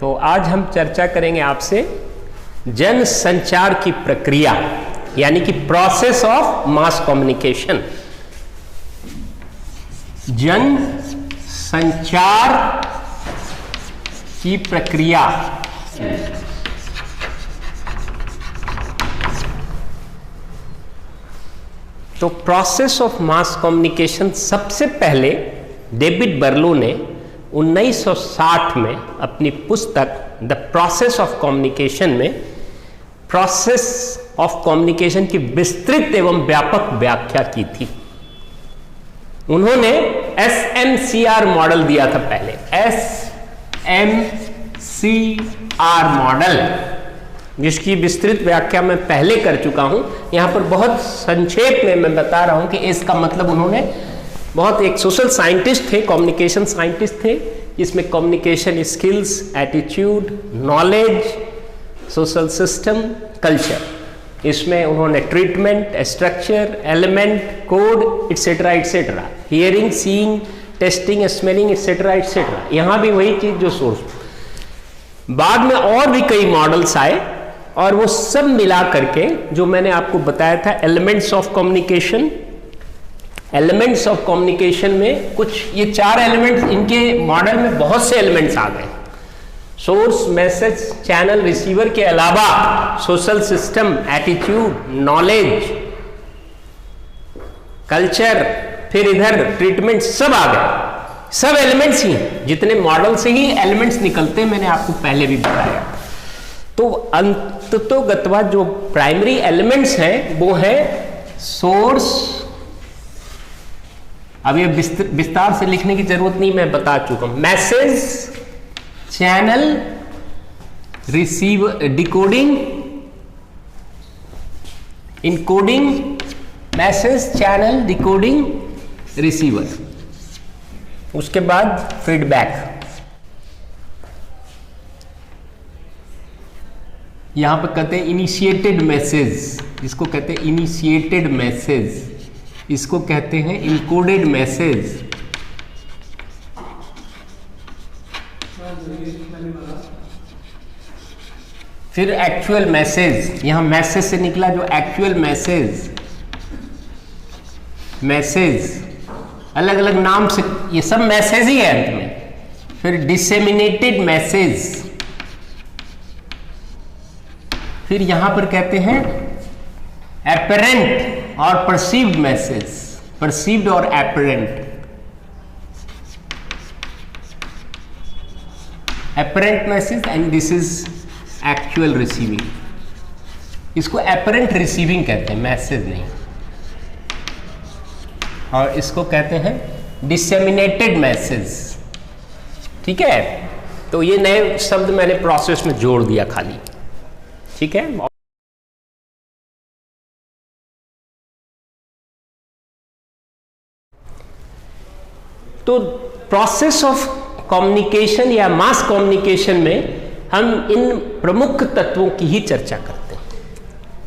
तो आज हम चर्चा करेंगे आपसे जन संचार की प्रक्रिया यानी कि प्रोसेस ऑफ मास कम्युनिकेशन। जन संचार की प्रक्रिया। तो प्रोसेस ऑफ मास कम्युनिकेशन सबसे पहले डेविड बर्लो ने 1960 में अपनी पुस्तक द प्रोसेस ऑफ कम्युनिकेशन में प्रोसेस ऑफ कम्युनिकेशन की विस्तृत एवं व्यापक व्याख्या की थी। उन्होंने SMCR मॉडल दिया था पहले, SMCR मॉडल, जिसकी विस्तृत व्याख्या मैं पहले कर चुका हूं। यहां पर बहुत संक्षेप में मैं बता रहा हूं कि इसका मतलब उन्होंने बहुत एक सोशल साइंटिस्ट थे, कम्युनिकेशन साइंटिस्ट थे, जिसमें communication skills, attitude, knowledge, social system, culture, इसमें उन्होंने treatment, structure, element, code etcetera etcetera, hearing, seeing, testing, smelling etcetera etcetera, यहां भी वही चीज जो सोर्स। बाद में और भी कई मॉडल्स आए और वो सब मिला करके जो मैंने आपको बताया था elements of communication. Elements of communication में कुछ ये 4 एलिमेंट्स, इनके मॉडल में बहुत से एलिमेंट्स आ गए। सोर्स, मैसेज, चैनल, रिसीवर के अलावा social system, attitude, knowledge, culture, फिर इधर ट्रीटमेंट, सब आ गए। सब एलिमेंट्स ही, जितने मॉडल से ही एलिमेंट्स निकलते हैं, मैंने आपको पहले भी बताया। तो अंततोगत्वा जो प्राइमरी एलिमेंट्स हैं वो है सोर्स। अब ये विस्तार से लिखने की जरूरत नहीं, मैं बता चुका हूं। Message, channel, receiver, decoding, encoding, message, channel, decoding, receiver, उसके बाद फीडबैक। यहां पर कहते हैं इनिशिएटेड मैसेज, इसको कहते हैं इनिशिएटेड मैसेज, इसको कहते हैं इनकोडेड मैसेज, फिर एक्चुअल मैसेज। यहां मैसेज से निकला जो एक्चुअल मैसेज, मैसेज अलग अलग नाम से, ये सब मैसेज ही है अंत में। फिर डिसेमिनेटेड मैसेज, फिर यहां पर कहते हैं एपरेंट और परसीव्ड मैसेज, परसीव्ड और apparent. Apparent message and this is actual receiving. इसको एपरेंट रिसीविंग कहते हैं, मैसेज नहीं। और इसको कहते हैं डिसेमिनेटेड मैसेज। ठीक है, तो ये नए शब्द मैंने प्रोसेस में जोड़ दिया खाली। ठीक है, तो प्रोसेस ऑफ कम्युनिकेशन या मास कम्युनिकेशन में हम इन प्रमुख तत्वों की ही चर्चा करते हैं।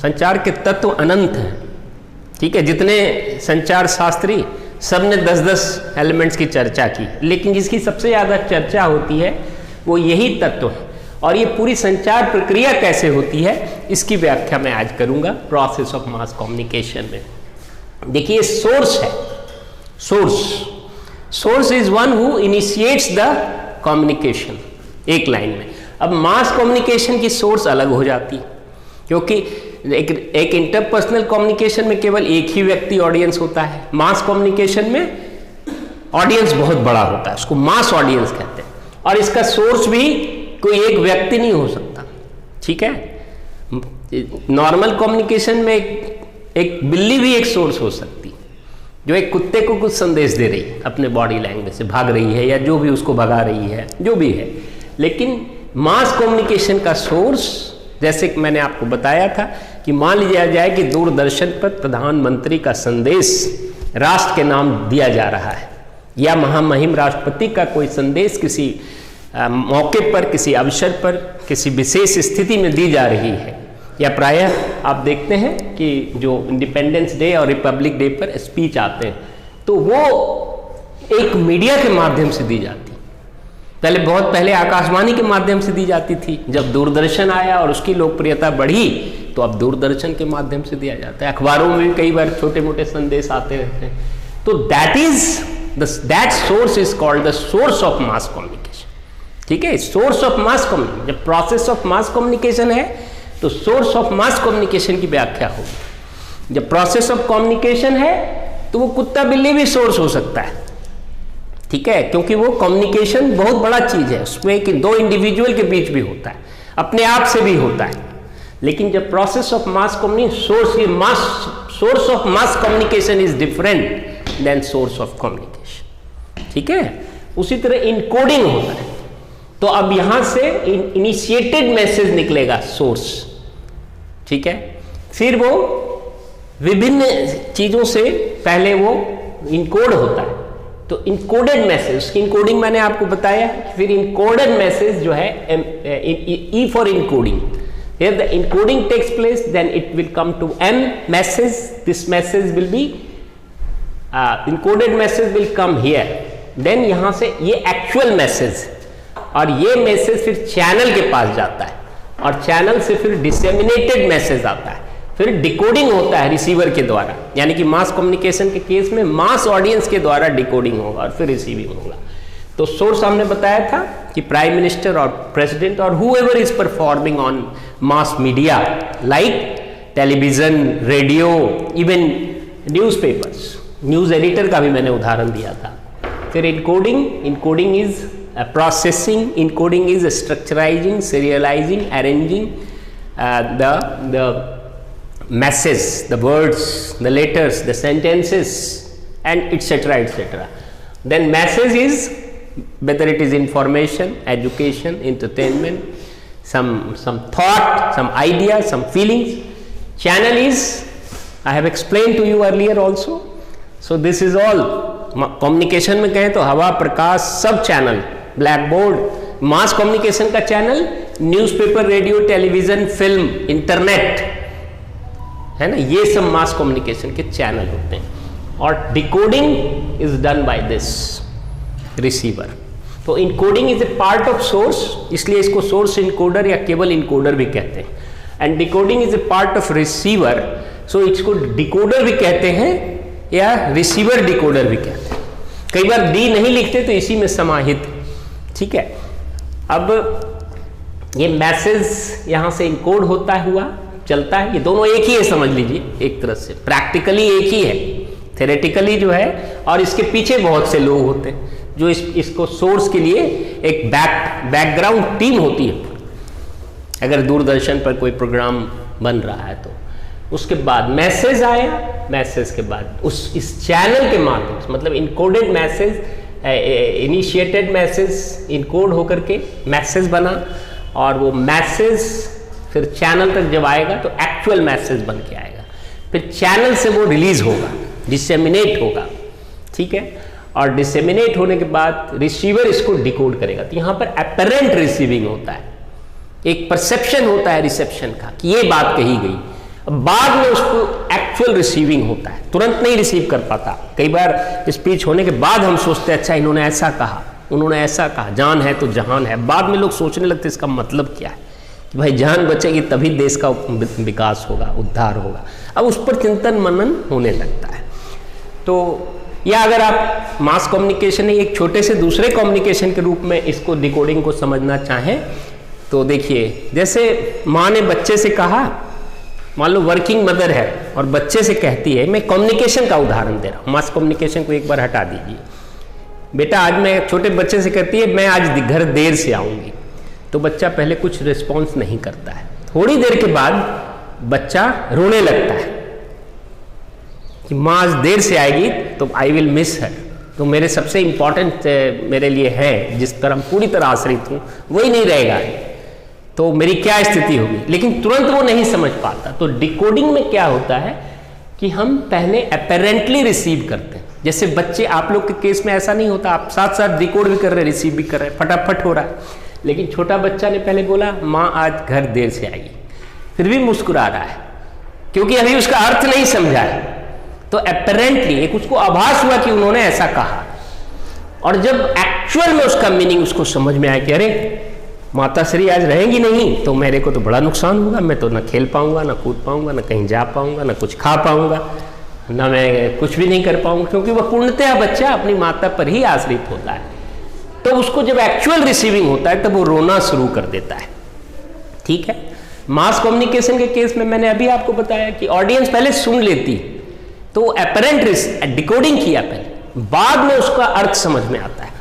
संचार के तत्व अनंत हैं। ठीक है, जितने संचार शास्त्री सबने 10-10 एलिमेंट्स की चर्चा की, लेकिन जिसकी सबसे ज़्यादा चर्चा होती है वो यही तत्व है। और ये पूरी संचार प्रक्रिया कैसे होती है इसकी व्याख्या मैं आज करूंगा प्रोसेस ऑफ मास कम्युनिकेशन में। देखिए, सोर्स है। Source is one who initiates the communication, एक लाइन में। अब मास कम्युनिकेशन की सोर्स अलग हो जाती है, क्योंकि एक इंटरपर्सनल कम्युनिकेशन में केवल एक ही व्यक्ति ऑडियंस होता है। मास कम्युनिकेशन में ऑडियंस बहुत बड़ा होता है, उसको मास ऑडियंस कहते हैं। और इसका सोर्स भी कोई एक व्यक्ति नहीं हो सकता। ठीक है, नॉर्मल कम्युनिकेशन में एक बिल्ली भी एक सोर्स हो सकती है, जो एक कुत्ते को कुछ संदेश दे रही है, अपने बॉडी लैंग्वेज से भाग रही है या जो भी उसको भगा रही है, जो भी है। लेकिन मास कम्युनिकेशन का सोर्स, जैसे कि मैंने आपको बताया था कि मान लिया जाए कि दूरदर्शन पर प्रधानमंत्री का संदेश राष्ट्र के नाम दिया जा रहा है, या महामहिम राष्ट्रपति का कोई संदेश किसी मौके पर, किसी अवसर पर, किसी विशेष स्थिति में दी जा रही है, या प्रायः आप देखते हैं कि जो इंडिपेंडेंस डे और रिपब्लिक डे पर स्पीच आते हैं, तो वो एक मीडिया के माध्यम से दी जाती है। पहले बहुत पहले आकाशवाणी के माध्यम से दी जाती थी, जब दूरदर्शन आया और उसकी लोकप्रियता बढ़ी तो अब दूरदर्शन के माध्यम से दिया जाता है। अखबारों में भी कई बार छोटे मोटे संदेश आते रहते हैं। तो that source is called the source of mass communication. ठीक है, सोर्स ऑफ मास कम्युनिकेशन। जब प्रोसेस ऑफ मास कम्युनिकेशन है तो सोर्स ऑफ मास कम्युनिकेशन की व्याख्या होगी। जब प्रोसेस ऑफ कम्युनिकेशन है तो वो कुत्ता बिल्ली भी सोर्स हो सकता है। ठीक है, क्योंकि वो कम्युनिकेशन बहुत बड़ा चीज है, उसमें कि दो इंडिविजुअल के बीच भी होता है, अपने आप से भी होता है। लेकिन जब process of mass communication, source of mass communication is different than source of communication. ठीक है, उसी तरह इनकोडिंग होता है। तो अब यहां से इनिशिएटेड मैसेज निकलेगा सोर्स। ठीक है, फिर वो विभिन्न चीजों से पहले वो इनकोड होता है। तो इनकोडेड मैसेज, उसकी इनकोडिंग मैंने आपको बताया। फिर इनकोडेड मैसेज जो है E for encoding, here the encoding takes place, then it will come to M message. This message will be encoded message will come here, then यहां से ये actual message, और ये मैसेज फिर चैनल के पास जाता है और चैनल से फिर डिसेमिनेटेड मैसेज आता है। फिर डिकोडिंग होता है रिसीवर के द्वारा, यानी कि मास कम्युनिकेशन के केस में मास ऑडियंस के द्वारा डिकोडिंग होगा और फिर रिसीविंग होगा। तो सोर्स हमने बताया था कि प्राइम मिनिस्टर और प्रेसिडेंट और whoever is performing on mass media like television, radio, even newspapers. News editor का भी मैंने उदाहरण दिया था। फिर encoding is processing, encoding is structurising, serialising, arranging the message, the words, the letters, the sentences, and etc. etc. Then message is whether it is information, education, entertainment, some thought, some idea, some feelings. Channel is, I have explained to you earlier also. So this is all communication में कहें तो हवा, प्रकाश, सब channel, blackboard. Mass communication का channel newspaper, radio, television, film, internet है ना, ये सब मास कम्युनिकेशन के चैनल होते हैं। और decoding is done by this receiver. तो encoding is a part of source, इसलिए इसको सोर्स इनकोडर या केवल इनकोडर भी कहते हैं। And decoding is a part of receiver, so इसको डिकोडर भी कहते हैं या रिसीवर डिकोडर भी कहते हैं। कई बार डी नहीं लिखते तो इसी में समाहित। ठीक है, अब ये मैसेज यहां से इनकोड होता हुआ चलता है। ये दोनों एक ही है, समझ लीजिए, एक तरह से प्रैक्टिकली एक ही है, थेरेटिकली जो है, और इसके पीछे बहुत से लोग होते हैं जो इसको सोर्स के लिए एक बैकग्राउंड टीम होती है। अगर दूरदर्शन पर कोई प्रोग्राम बन रहा है तो उसके बाद मैसेज आया, मैसेज के बाद इस चैनल के माध्यम से, मतलब encoded message, initiated message encode होकर के मैसेज बना, और वो मैसेज फिर चैनल तक जब आएगा तो एक्चुअल मैसेज बन के आएगा। फिर चैनल से वो रिलीज होगा, डिसेमिनेट होगा। ठीक है, और डिसेमिनेट होने के बाद रिसीवर इसको डिकोड करेगा। तो यहाँ पर अपरेंट रिसीविंग होता है, एक परसेप्शन होता है रिसेप्शन का कि ये बात कही गई। बाद में उसको एक्चुअल रिसीविंग होता है, तुरंत नहीं रिसीव कर पाता। कई बार स्पीच होने के बाद हम सोचते हैं अच्छा इन्होंने ऐसा कहा, उन्होंने ऐसा कहा, जान है तो जहान है। बाद में लोग सोचने लगते इसका मतलब क्या है, कि भाई जान बचेगी तभी देश का विकास होगा, उद्धार होगा। अब उस पर चिंतन मनन होने लगता है। तो या अगर आप मास कम्युनिकेशन एक छोटे से दूसरे कम्युनिकेशन के रूप में इसको डिकोडिंग को समझना चाहें तो देखिए, जैसे माँ ने बच्चे से कहा, मान लो वर्किंग मदर है और बच्चे से कहती है, मैं कम्युनिकेशन का उदाहरण दे रहा हूँ, मास कम्युनिकेशन को एक बार हटा दीजिए। बेटा आज मैं, छोटे बच्चे से कहती है मैं आज घर देर से आऊँगी, तो बच्चा पहले कुछ रिस्पॉन्स नहीं करता है। थोड़ी देर के बाद बच्चा रोने लगता है कि माँ आज देर से आएगी तो आई विल मिस हर, तो मेरे सबसे इम्पॉर्टेंट मेरे लिए है, जिस पर हम पूरी तरह आश्रित हूँ वही नहीं रहेगा, तो मेरी क्या स्थिति होगी। लेकिन तुरंत वो नहीं समझ पाता। तो डिकोडिंग में क्या होता है कि हम पहले अपेरेंटली रिसीव करते हैं। जैसे बच्चे, आप लोग के केस में ऐसा नहीं होता, आप साथ साथ डिकोड भी कर रहे हैं, रिसीव भी कर रहे हैं, फटाफट हो रहा है। लेकिन छोटा बच्चा ने पहले बोला माँ आज घर देर से आएगी, फिर भी मुस्कुरा रहा है क्योंकि अभी उसका अर्थ नहीं समझा है। तो अपेरेंटली एक उसको आभास हुआ कि उन्होंने ऐसा कहा। और जब एक्चुअल में उसका मीनिंग उसको समझ में आया कि अरे माता श्री आज रहेंगी नहीं तो मेरे को तो बड़ा नुकसान होगा, मैं तो ना खेल पाऊंगा, ना कूद पाऊंगा, ना कहीं जा पाऊंगा, ना कुछ खा पाऊंगा, ना मैं कुछ भी नहीं कर पाऊंगा, क्योंकि वह पूर्णतः बच्चा अपनी माता पर ही आश्रित होता है। तो उसको जब एक्चुअल रिसीविंग होता है तब वो रोना शुरू कर देता है। ठीक है, मास कम्युनिकेशन के केस में मैंने अभी आपको बताया कि ऑडियंस पहले सुन लेती तो अपरेंट डिकोडिंग किया पहले, बाद में उसका अर्थ समझ में आता है।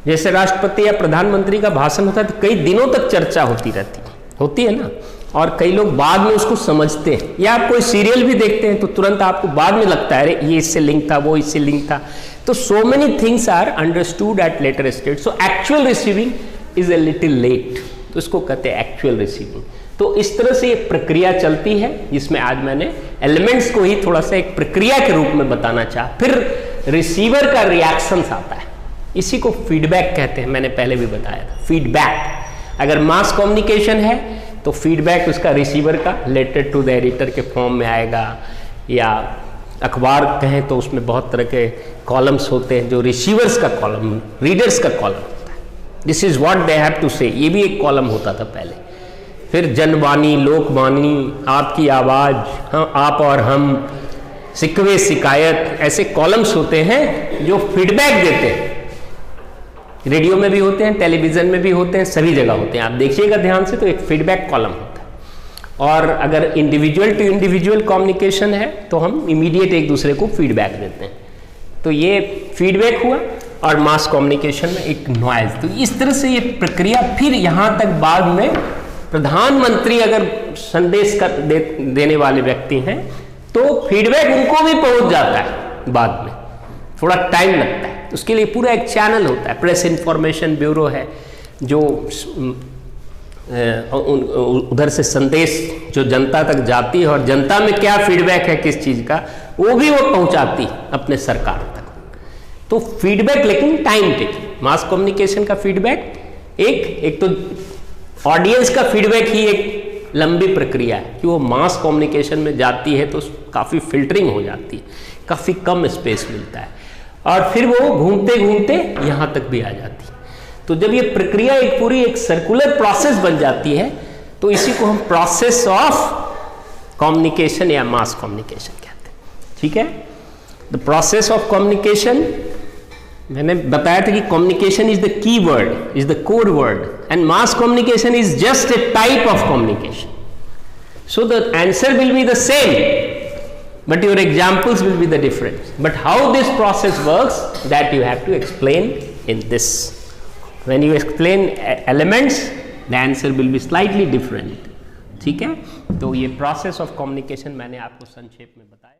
जैसे राष्ट्रपति या प्रधानमंत्री का भाषण होता है तो कई दिनों तक चर्चा होती है ना, और कई लोग बाद में उसको समझते हैं। या आप कोई सीरियल भी देखते हैं तो तुरंत आपको बाद में लगता है अरे ये इससे लिंक था, वो इससे लिंक था। तो so many things are understood at later stage, so actual receiving is a little late, तो इसको कहते हैं एक्चुअल रिसीविंग। तो इस तरह से ये प्रक्रिया चलती है, जिसमें आज मैंने एलिमेंट्स को ही थोड़ा सा एक प्रक्रिया के रूप में बताना चाहा। फिर रिसीवर का रिएक्शंस आता है, इसी को फीडबैक कहते हैं, मैंने पहले भी बताया था। फीडबैक, अगर मास कम्युनिकेशन है तो फीडबैक उसका रिसीवर का लेटर टू द एडिटर के फॉर्म में आएगा, या अखबार कहें तो उसमें बहुत तरह के कॉलम्स होते हैं जो रिसीवर्स का कॉलम, रीडर्स का कॉलम होता है। This is what they have to say, ये भी एक कॉलम होता था पहले। फिर जनवाणी, लोकवाणी, आपकी आवाज, हाँ, आप और हम, शिकवे शिकायत, ऐसे कॉलम्स होते हैं जो फीडबैक देते हैं। रेडियो में भी होते हैं, टेलीविजन में भी होते हैं, सभी जगह होते हैं। आप देखिएगा ध्यान से तो एक फीडबैक कॉलम होता है। और अगर इंडिविजुअल टू इंडिविजुअल कम्युनिकेशन है तो हम इमीडिएट एक दूसरे को फीडबैक देते हैं। तो ये फीडबैक हुआ। और मास कम्युनिकेशन में एक नॉइज। तो इस तरह से ये प्रक्रिया, फिर यहाँ तक बाद में प्रधानमंत्री अगर संदेश देने वाले व्यक्ति हैं तो फीडबैक उनको भी पहुंच जाता है, बाद में थोड़ा टाइम लगता है। उसके लिए पूरा एक चैनल होता है, प्रेस इंफॉर्मेशन ब्यूरो है जो उधर से संदेश जो जनता तक जाती है, और जनता में क्या फीडबैक है किस चीज़ का, वो भी वो पहुंचाती अपने सरकार तक। तो फीडबैक लेकिन टाइम टेकिंग। मास कम्युनिकेशन का फीडबैक एक तो ऑडियंस का फीडबैक ही एक लंबी प्रक्रिया है कि वो मास कम्युनिकेशन में जाती है तो काफ़ी फिल्टरिंग हो जाती है, काफ़ी कम स्पेस मिलता है, और फिर वो घूमते घूमते यहाँ तक भी आ जाती है। तो जब ये प्रक्रिया एक पूरी एक सर्कुलर प्रोसेस बन जाती है तो इसी को हम प्रोसेस ऑफ कम्युनिकेशन या मास कम्युनिकेशन कहते हैं। ठीक है, द प्रोसेस ऑफ कम्युनिकेशन, मैंने बताया था कि communication is the key word, is the core word, and mass communication is just a type of communication. So the answer will be the same, but your examples will be the different. But how this process works, that you have to explain in this. When you explain elements, the answer will be slightly different. ठीक है, तो ये process of communication मैंने आपको संक्षेप में बताया.